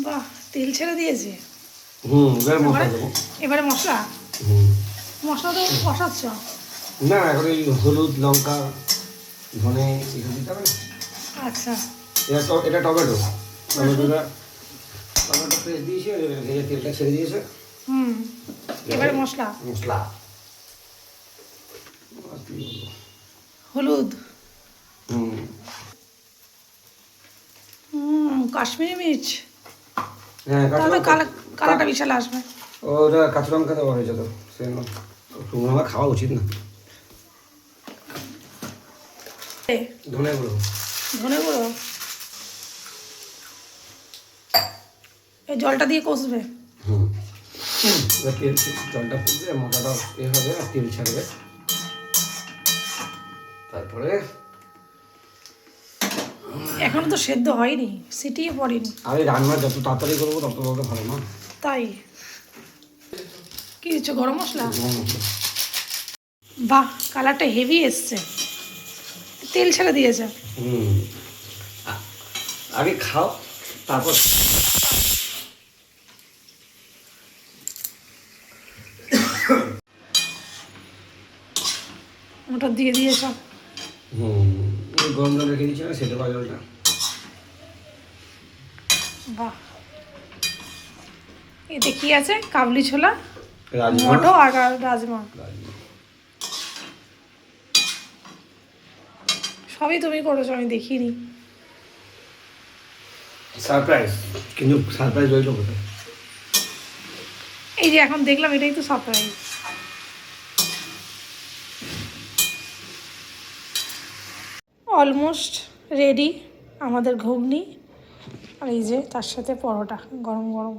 বাহ, তেল ছেড়ে দিয়েছে। এবার মশলা দেবো। এবারে মশলা মশলা তো কষাচ্ছ? না, এখন এই হলুদ, লঙ্কা, ধনে এসব দিতে হবে। আচ্ছা, এটা টমেটো টমেটোটা টমেটো পেস্ট দিয়েছে, ভেজে তেলটা ছেড়ে দিয়েছে। এবারে মশলা মশলা হলুদ, কাশ্মীরি মির্চ। হ্যাঁ, তাহলে কালারটা বিশাল আসবে। ওটা কাঁচা লঙ্কা দেওয়া হয়েছে তো, সেজন্য শুকনো লঙ্কা খাওয়া উচিত না। ধনে গুঁড়ো, ধনে গুঁড়ো। এই জলটা দিয়ে কষবে। তেল জলটা ফুটবে, মশলাটা হবে আর তেল ছাড়বে। তারপরে এখনো তো সেদ্ধ হয়নি, সিটিয়ে পড়েনি। আরে রান্না যত তাড়াতাড়ি করবো তত ভালো না? তাই কি দিচ্ছ? গরম মশলা? বাহ, কালারটা হেভি এসছে। তেল ছেড়ে দিয়েছে। আগে খাও, তারপর ওটা দিয়ে দিয়েছ। গরম জল রেখে দিচ্ছি না, সেটা বা জলটা। বাহ, এতে কি আছে? কাবলি ছোলা, রাজমা, মটর আর রাজমা। সবই তুমি করেছো, আমি দেখিনি। সারপ্রাইজ, কিন্তু সারপ্রাইজ রইল কোথায়? এই যে এখন দেখলাম, এটাই তো সারপ্রাইজ। অলমোস্ট রেডি আমাদের ঘুগনি, আর এই যে তার সাথে পরোটা গরম গরম।